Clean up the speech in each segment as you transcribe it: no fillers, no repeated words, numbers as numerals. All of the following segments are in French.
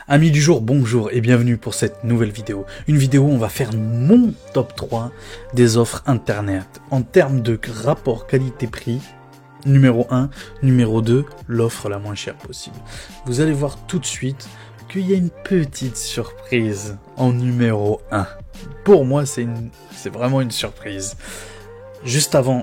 Amis du jour, bonjour et bienvenue pour cette nouvelle vidéo. Une vidéo où on va faire mon top 3 des offres internet. En termes de rapport qualité-prix, numéro 1, numéro 2, l'offre la moins chère possible. Vous allez voir tout de suite qu'il y a une petite surprise en numéro 1. Pour moi, c'est vraiment une surprise. Juste avant,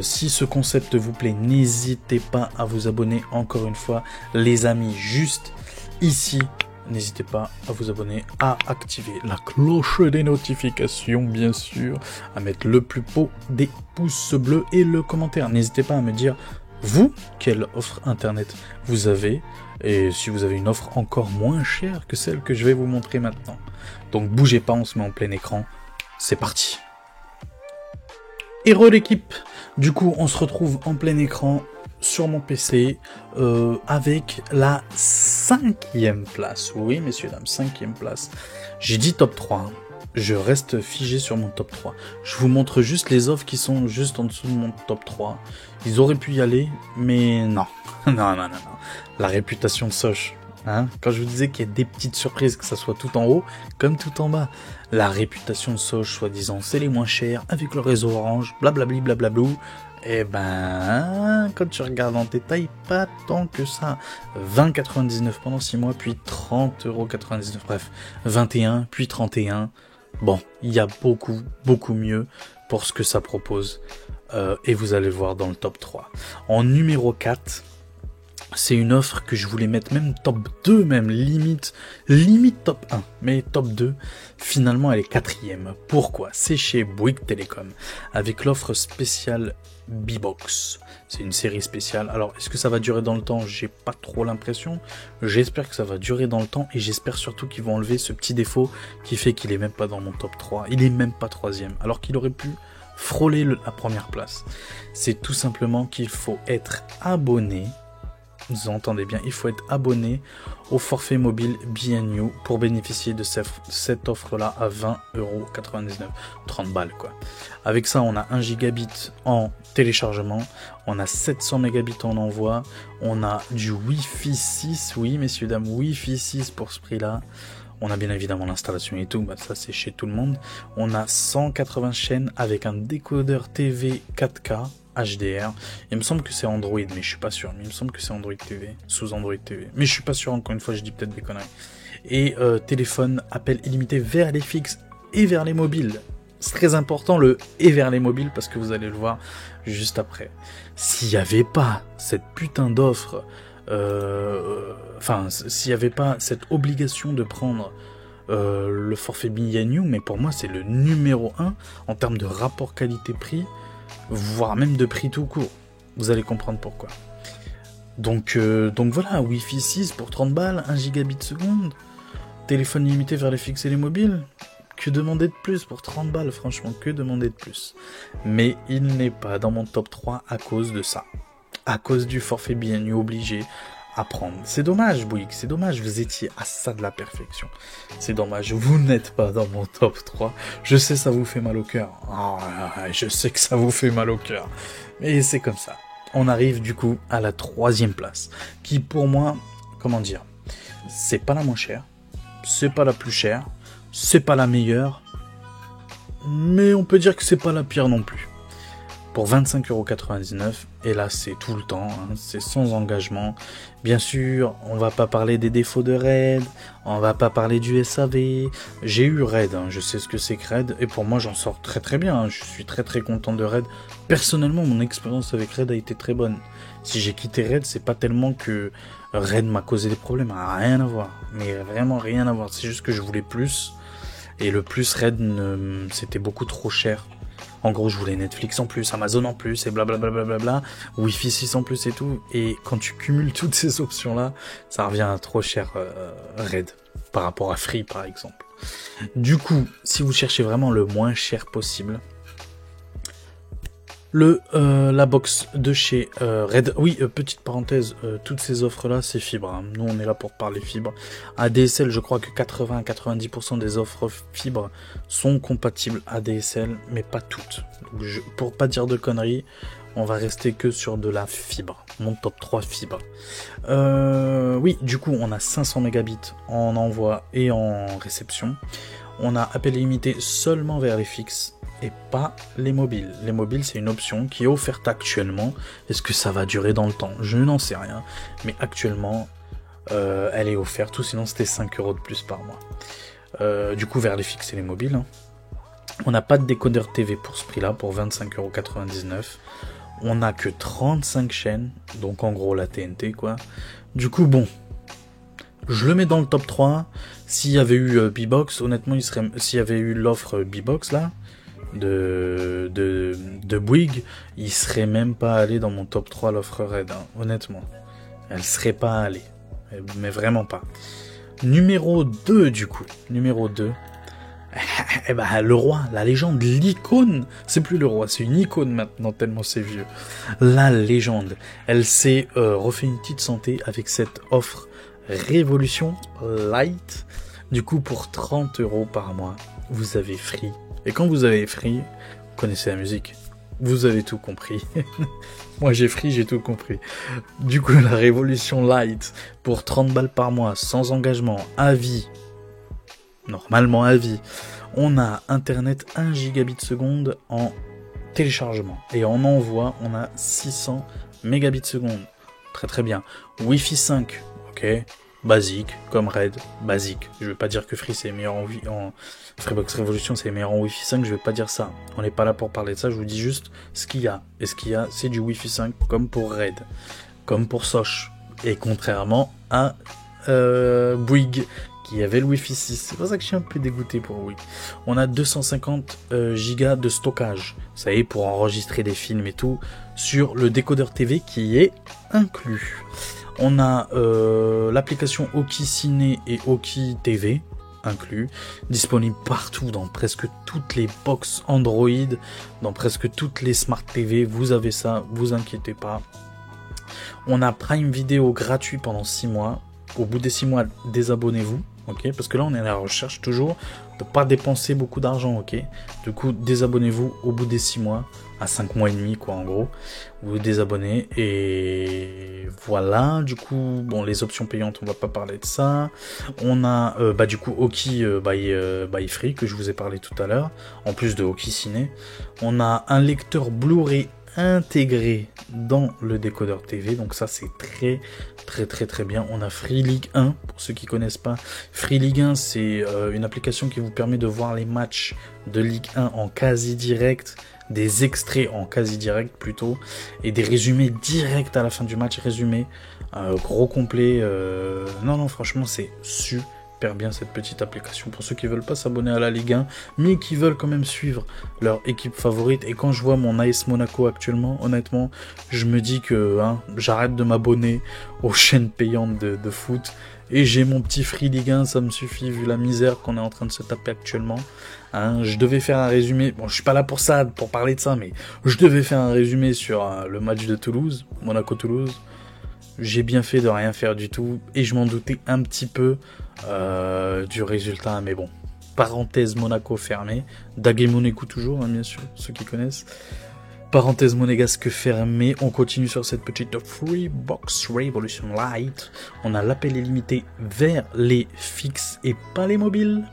si ce concept vous plaît, n'hésitez pas à vous abonner encore une fois. Les amis, juste ici, n'hésitez pas à vous abonner, à activer la cloche des notifications, bien sûr, à mettre le plus beau des pouces bleus et le commentaire. N'hésitez pas à me dire, vous, quelle offre internet vous avez, et si vous avez une offre encore moins chère que celle que je vais vous montrer maintenant. Donc bougez pas, on se met en plein écran. C'est parti. Héros l'équipe. Du coup, on se retrouve en plein écran sur mon PC avec la 5e place. Oui, messieurs, dames, 5e place. J'ai dit top 3. Hein. Je reste figé sur mon top 3. Je vous montre juste les offres qui sont juste en dessous de mon top 3. Ils auraient pu y aller, mais non. Non. La réputation de Soch. Hein, quand je vous disais qu'il y a des petites surprises, que ça soit tout en haut comme tout en bas. La réputation de Soch, soi-disant, c'est les moins chers, avec le réseau Orange, blablabli, blablablou. Eh ben, quand tu regardes en détail, pas tant que ça. 20,99 pendant 6 mois, puis 30,99€, bref, 21, puis 31. Bon, il y a beaucoup mieux pour ce que ça propose. Et vous allez le voir dans le top 3. En numéro 4... c'est une offre que je voulais mettre même top 2, même limite top 1, mais top 2, finalement elle est 4e. Pourquoi? C'est chez Bouygues Télécom, avec l'offre spéciale B-Box. C'est une série spéciale. Alors, est-ce que ça va durer dans le temps? J'ai pas trop l'impression. J'espère que ça va durer dans le temps, et j'espère surtout qu'ils vont enlever ce petit défaut qui fait qu'il est même pas dans mon top 3. Il est même pas 3e, alors qu'il aurait pu frôler la première place. C'est tout simplement qu'il faut être abonné. Vous entendez bien, il faut être abonné au forfait mobile B&You pour bénéficier de cette offre-là à 20,99€. 30 balles, quoi. Avec ça, on a 1 gigabit en téléchargement, on a 700 mégabits en envoi, on a du Wi-Fi 6, oui, messieurs, dames, Wi-Fi 6 pour ce prix-là. On a bien évidemment l'installation et tout, bah ça c'est chez tout le monde. On a 180 chaînes avec un décodeur TV 4K. HDR. Il me semble que c'est Android, mais je suis pas sûr. Mais il me semble que c'est Android TV, sous Android TV. Mais je suis pas sûr, encore une fois, je dis peut-être des conneries. Et téléphone, appel illimité vers les fixes et vers les mobiles. C'est très important le et vers les mobiles parce que vous allez le voir juste après. S'il n'y avait pas cette putain d'offre, s'il n'y avait pas cette obligation de prendre le forfait B&You, mais pour moi c'est le numéro 1 en termes de rapport qualité-prix, voire même de prix tout court. Vous allez comprendre pourquoi. Donc voilà, Wi-Fi 6 pour 30 balles, 1 gigabit seconde, téléphone limité vers les fixes et les mobiles. Que demander de plus pour 30 balles, franchement, que demander de plus. Mais il n'est pas dans mon top 3 à cause de ça. À cause du forfait B&You obligé à prendre. C'est dommage, Bouygues, c'est dommage, vous étiez à ça de la perfection. C'est dommage, vous n'êtes pas dans mon top 3. Je sais, ça vous fait mal au cœur. Oh, je sais que ça vous fait mal au cœur. Mais c'est comme ça. On arrive du coup à la 3e place. Qui pour moi, comment dire, c'est pas la moins chère, c'est pas la plus chère, c'est pas la meilleure, mais on peut dire que c'est pas la pire non plus. Pour 25,99€, et là c'est tout le temps, hein, c'est sans engagement. Bien sûr, on va pas parler des défauts de RAID, on va pas parler du SAV. J'ai eu RAID, hein, je sais ce que c'est que RAID, et pour moi j'en sors très bien, hein, je suis très content de RAID. Personnellement, mon expérience avec RAID a été très bonne. Si j'ai quitté RAID, c'est pas tellement que RAID m'a causé des problèmes, rien à voir, mais vraiment rien à voir, c'est juste que je voulais plus, et le plus RAID, c'était beaucoup trop cher. En gros, je voulais Netflix en plus, Amazon en plus, et blablabla, Wi-Fi 6 en plus et tout. Et quand tu cumules toutes ces options-là, ça revient à trop cher RAID, par rapport à Free par exemple. Du coup, si vous cherchez vraiment le moins cher possible, la box de chez Red. Oui, petite parenthèse, toutes ces offres-là, c'est fibre. Hein. Nous, on est là pour parler fibre. ADSL, je crois que 80 à 90% des offres fibre sont compatibles ADSL, mais pas toutes. Donc, pour pas dire de conneries, On va rester que sur de la fibre. Mon top 3 fibre. Oui, du coup, on a 500 mégabits en envoi et en réception. On a appel illimité seulement vers les fixes et pas les mobiles. Les mobiles, c'est une option qui est offerte actuellement. Est-ce que ça va durer dans le temps? Je n'en sais rien. Mais actuellement, elle est offerte, ou sinon c'était 5 € de plus par mois. Du coup, vers les fixes et les mobiles. On n'a pas de décodeur TV pour ce prix-là, pour 25,99 €. On n'a que 35 chaînes, donc en gros la TNT, quoi. Du coup, bon, je le mets dans le top 3. S'il y avait eu B-Box, honnêtement, s'il y avait eu l'offre B-Box, là, de Bouygues, il serait même pas allé dans mon top 3, l'offre Red, hein, honnêtement. Elle serait pas allée, mais vraiment pas. Numéro 2, du coup. Numéro 2. Eh ben, le roi, la légende, l'icône, c'est plus le roi, c'est une icône maintenant, tellement c'est vieux. La légende, elle s'est refait une petite santé avec cette offre Révolution Light. Du coup, pour 30 € par mois, vous avez Free. Et quand vous avez Free, vous connaissez la musique, vous avez tout compris. Moi j'ai Free, j'ai tout compris. Du coup, la Révolution Light, pour 30 balles par mois, sans engagement, à vie, normalement à vie, on a internet 1 gigabit seconde en téléchargement. Et en envoi, on a 600 mégabits seconde. Très très bien. Wi-Fi 5, ok. Basique, comme Red, basique. Je vais pas dire que Free c'est meilleur en Freebox Revolution c'est meilleur en Wi-Fi 5, je vais pas dire ça. On n'est pas là pour parler de ça, je vous dis juste ce qu'il y a. Et ce qu'il y a, c'est du Wi-Fi 5, comme pour Red, comme pour Soch. Et contrairement à Bouygues, qui avait le Wi-Fi 6. C'est pour ça que je suis un peu dégoûté pour Bouygues. On a 250 gigas de stockage. Ça y est, pour enregistrer des films et tout, sur le décodeur TV qui est inclus. On a l'application Oki Ciné et Oki TV inclus, disponible partout dans presque toutes les box Android, dans presque toutes les Smart TV. Vous avez ça, vous inquiétez pas. On a Prime Video gratuit pendant 6 mois. Au bout des 6 mois, désabonnez-vous. Ok, parce que là on est à la recherche toujours de pas dépenser beaucoup d'argent, ok. Du coup, désabonnez-vous au bout des 6 mois, à 5 mois et demi, quoi, en gros. Vous vous désabonnez et voilà. Du coup, bon, les options payantes, on va pas parler de ça. On a, du coup, Oki by Free, que je vous ai parlé tout à l'heure, en plus de Oki Ciné. On a un lecteur Blu-ray intégré dans le décodeur TV, donc ça c'est très bien. On a Free League 1, pour ceux qui connaissent pas. Free League 1, c'est une application qui vous permet de voir les matchs de Ligue 1 en quasi direct, des extraits en quasi direct plutôt, et des résumés directs à la fin du match, résumés gros complet. Non, franchement c'est super bien cette petite application pour ceux qui veulent pas s'abonner à la Ligue 1 mais qui veulent quand même suivre leur équipe favorite. Et quand je vois mon AS Monaco actuellement, honnêtement je me dis que j'arrête de m'abonner aux chaînes payantes de foot et j'ai mon petit Free Ligue 1, ça me suffit vu la misère qu'on est en train de se taper actuellement. Je devais faire un résumé, bon je suis pas là pour ça, pour parler de ça, mais je devais faire un résumé sur le match de Toulouse, Monaco-Toulouse. J'ai bien fait de rien faire du tout et je m'en doutais un petit peu du résultat, mais bon, parenthèse Monaco fermée, Daguet Monaco toujours, bien sûr, ceux qui connaissent, parenthèse monégasque fermée. On continue sur cette petite Freebox Revolution Light. On a l'appel illimité vers les fixes et pas les mobiles,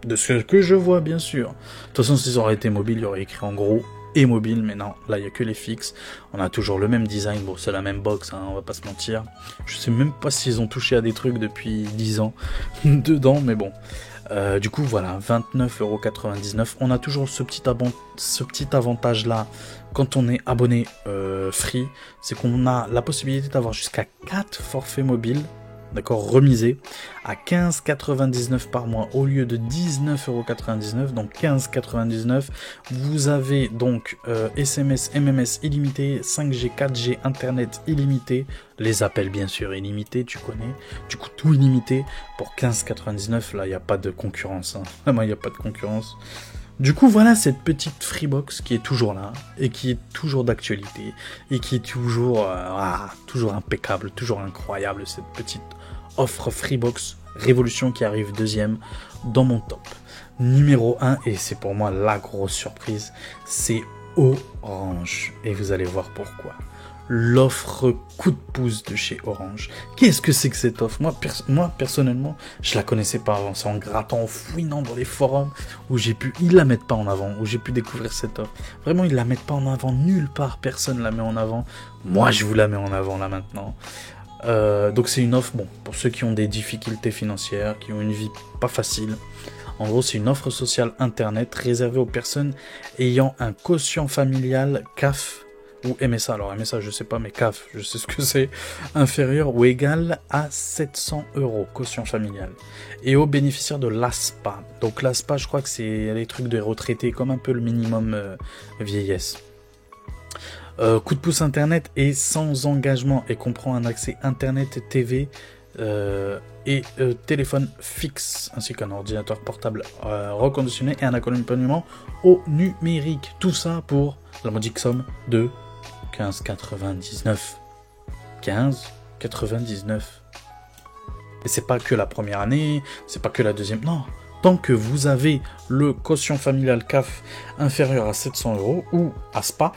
de ce que je vois bien sûr. De toute façon, si ça aurait été mobile, il y aurait écrit en gros et mobile, mais non, là il n'y a que les fixes. On a toujours le même design, bon c'est la même box, on va pas se mentir. Je sais même pas s'ils ont touché à des trucs depuis 10 ans dedans, mais bon. Du coup voilà, 29,99 €. On a toujours ce petit avantage là quand on est abonné Free, c'est qu'on a la possibilité d'avoir jusqu'à 4 forfaits mobiles, d'accord, remisé à 15,99 € par mois au lieu de 19,99 €, donc 15,99 €. Vous avez donc SMS, MMS illimité, 5G, 4G, Internet illimité, les appels bien sûr illimités, tu connais, du coup tout illimité pour 15,99 €. Là, il n'y a pas de concurrence, vraiment il n'y a pas de concurrence. Du coup, voilà cette petite Freebox qui est toujours là et qui est toujours d'actualité et qui est toujours impeccable, toujours incroyable, cette petite offre Freebox Révolution qui arrive deuxième dans mon top. Numéro 1, et c'est pour moi la grosse surprise, c'est Orange. Et vous allez voir pourquoi. L'offre coup de pouce de chez Orange. Qu'est-ce que c'est que cette offre? Moi, personnellement, je la connaissais pas avant. C'est en grattant, en fouinant dans les forums où ils la mettent pas en avant, où j'ai pu découvrir cette offre. Vraiment, ils la mettent pas en avant nulle part. Personne la met en avant. Moi, je vous la mets en avant là maintenant. Donc c'est une offre, bon, pour ceux qui ont des difficultés financières, qui ont une vie pas facile. En gros, c'est une offre sociale internet réservée aux personnes ayant un quotient familial CAF ou MSA, alors MSA je sais pas, mais CAF, je sais ce que c'est, inférieur ou égal à 700 €, quotient familial. Et aux bénéficiaires de l'ASPA. Donc l'ASPA, je crois que c'est les trucs de retraités, comme un peu le minimum vieillesse. Coup de pouce internet est sans engagement et comprend un accès internet, TV et téléphone fixe, ainsi qu'un ordinateur portable reconditionné et un accompagnement au numérique. Tout ça pour la modique somme de 15,99. 15,99. Et c'est pas que la première année, c'est pas que la deuxième, non. Tant que vous avez le quotient familial CAF inférieur à 700 € ou ASPA,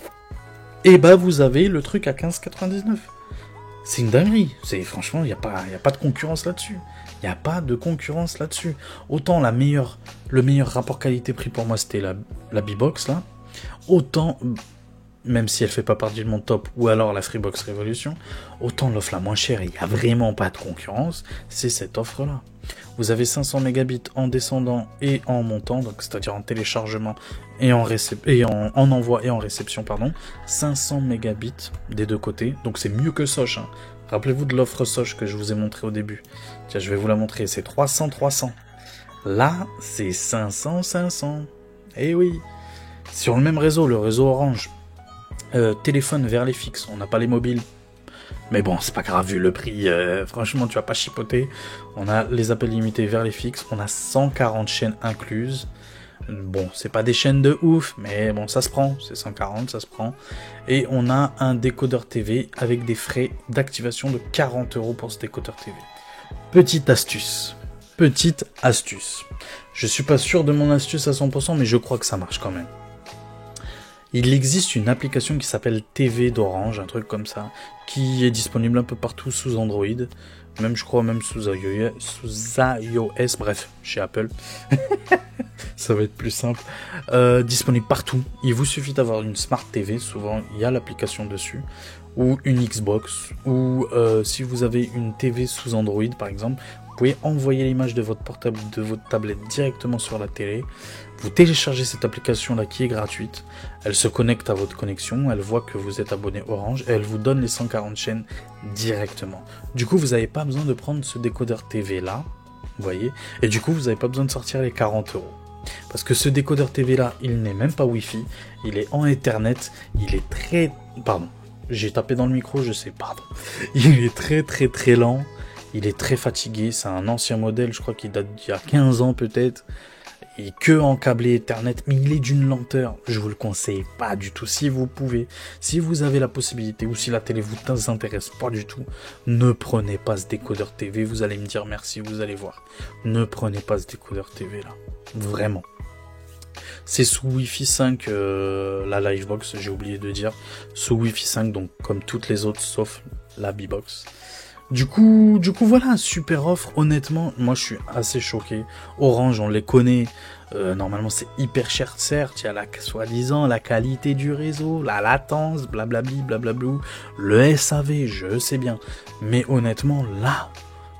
et bah vous avez le truc à 15,99. C'est une dinguerie. Franchement, il n'y a pas de concurrence là-dessus. Il n'y a pas de concurrence là-dessus. Autant le meilleur rapport qualité-prix pour moi, c'était la B-Box, là. Autant, même si elle fait pas partie de mon top, ou alors la Freebox Révolution, autant l'offre la moins chère, il n'y a vraiment pas de concurrence, c'est cette offre-là. Vous avez 500 mégabits en descendant et en montant, donc c'est-à-dire en téléchargement et en envoi et en réception, pardon. 500 mégabits des deux côtés, donc c'est mieux que Soch. Hein. Rappelez-vous de l'offre Soch que je vous ai montré au début. Tiens, je vais vous la montrer, c'est 300-300. Là, c'est 500-500. Eh oui. Sur le même réseau, le réseau Orange. Téléphone vers les fixes, on n'a pas les mobiles. Mais bon, c'est pas grave, vu le prix, franchement, tu vas pas chipoter. On a les appels limités vers les fixes, on a 140 chaînes incluses. Bon, c'est pas des chaînes de ouf, mais bon, ça se prend, c'est 140, ça se prend. Et on a un décodeur TV avec des frais d'activation de 40 € pour ce décodeur TV. Petite astuce. Je suis pas sûr de mon astuce à 100%, mais je crois que ça marche quand même. Il existe une application qui s'appelle TV d'Orange, un truc comme ça, qui est disponible un peu partout sous Android, même je crois même sous iOS, bref, chez Apple. Ça va être plus simple. Disponible partout. Il vous suffit d'avoir une Smart TV, souvent il y a l'application dessus, ou une Xbox, ou si vous avez une TV sous Android par exemple, vous pouvez envoyer l'image de votre portable, de votre tablette directement sur la télé. Vous téléchargez cette application-là qui est gratuite. Elle se connecte à votre connexion. Elle voit que vous êtes abonné Orange. Et elle vous donne les 140 chaînes directement. Du coup, vous n'avez pas besoin de prendre ce décodeur TV-là. Vous voyez. Et du coup, vous n'avez pas besoin de sortir les 40 €. Parce que ce décodeur TV-là, il n'est même pas Wi-Fi. Il est en Ethernet. Il est très... Pardon. J'ai tapé dans le micro, je sais. Pardon. Il est très lent. Il est très fatigué. C'est un ancien modèle. Je crois qu'il date d'il y a 15 ans peut-être. Et que en câblé Ethernet, mais il est d'une lenteur, je vous le conseille pas du tout. Si vous pouvez, si vous avez la possibilité, ou si la télé vous intéresse pas du tout, ne prenez pas ce décodeur TV, vous allez me dire merci, vous allez voir. Ne prenez pas ce décodeur TV là, vraiment. C'est sous Wi-Fi 5, la Livebox, j'ai oublié de dire, sous Wi-Fi 5, donc comme toutes les autres, sauf la B-Box. Du coup, voilà, super offre. Honnêtement, moi, je suis assez choqué. Orange, on les connaît. Normalement, c'est hyper cher, certes. Il y a soi-disant la qualité du réseau, la latence, blablabli, blablablou. Le SAV, je sais bien. Mais honnêtement, là,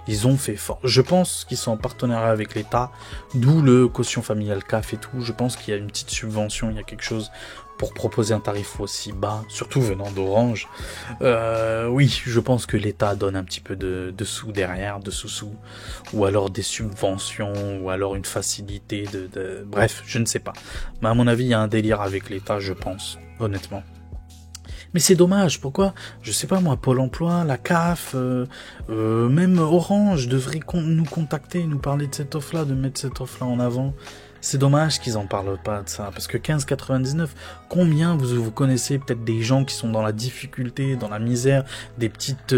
ils ont fait fort. Je pense qu'ils sont en partenariat avec l'État, d'où le quotient familial CAF et tout. Je pense qu'il y a une petite subvention, il y a quelque chose pour proposer un tarif aussi bas, surtout venant d'Orange. Oui, je pense que l'État donne un petit peu de sous derrière, de sous-sous, ou alors des subventions, ou alors une facilité Bref, je ne sais pas. Mais à mon avis, il y a un délire avec l'État, je pense, honnêtement. Mais c'est dommage, pourquoi? Je sais pas moi, Pôle emploi, la CAF, même Orange devrait nous contacter, nous parler de cette offre-là, de mettre cette offre-là en avant. C'est dommage qu'ils en parlent pas de ça, parce que 15,99, combien vous connaissez peut-être des gens qui sont dans la difficulté, dans la misère, des petites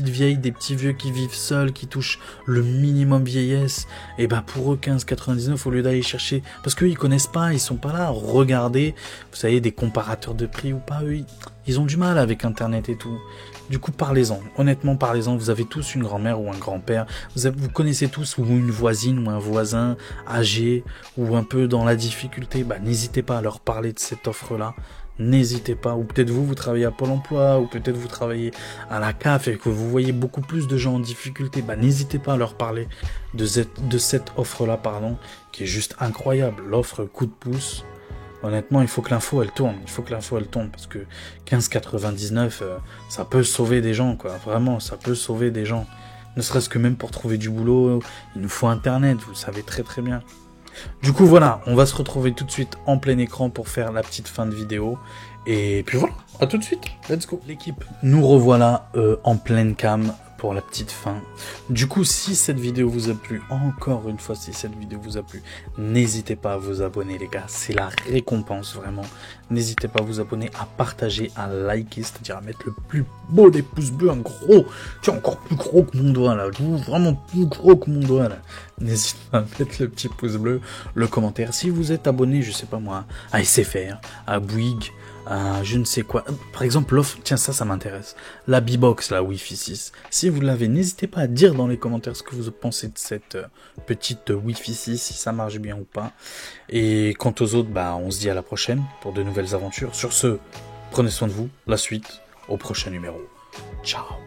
vieilles, des petits vieux qui vivent seuls, qui touchent le minimum vieillesse, et ben pour eux 15,99 au lieu d'aller chercher, parce qu'eux ils connaissent pas, ils sont pas là, regardez, vous savez, des comparateurs de prix ou pas, eux ils ont du mal avec internet et tout. Du coup, parlez-en. Honnêtement, parlez-en. Vous avez tous une grand-mère ou un grand-père. Vous connaissez tous ou une voisine ou un voisin âgé ou un peu dans la difficulté. Bah, n'hésitez pas à leur parler de cette offre-là. N'hésitez pas. Ou peut-être vous travaillez à Pôle emploi, ou peut-être vous travaillez à la CAF et que vous voyez beaucoup plus de gens en difficulté. Bah, n'hésitez pas à leur parler de cette offre-là, qui est juste incroyable. L'offre coup de pouce. Honnêtement, il faut que l'info elle tourne. Il faut que l'info elle tourne parce que 15,99, ça peut sauver des gens, quoi. Vraiment, ça peut sauver des gens. Ne serait-ce que même pour trouver du boulot, il nous faut Internet, vous le savez très très bien. Du coup, voilà, on va se retrouver tout de suite en plein écran pour faire la petite fin de vidéo. Et puis voilà, à tout de suite, let's go. L'équipe, nous revoilà en pleine cam pour la petite fin. Du coup, si cette vidéo vous a plu, encore une fois, si cette vidéo vous a plu, n'hésitez pas à vous abonner, les gars. C'est la récompense, vraiment. N'hésitez pas à vous abonner, à partager, à liker, c'est-à-dire à mettre le plus beau des pouces bleus, un gros, tiens, encore plus gros que mon doigt, là. Vraiment plus gros que mon doigt, là. N'hésitez pas à mettre le petit pouce bleu, le commentaire. Si vous êtes abonné, je sais pas moi, à SFR, à Bouygues, je ne sais quoi. Par exemple, l'offre, tiens, ça m'intéresse. La B-Box, la Wi-Fi 6. Si vous l'avez, n'hésitez pas à dire dans les commentaires ce que vous pensez de cette petite Wi-Fi 6, si ça marche bien ou pas. Et quant aux autres, bah, on se dit à la prochaine pour de nouvelles aventures. Sur ce, prenez soin de vous. La suite au prochain numéro. Ciao.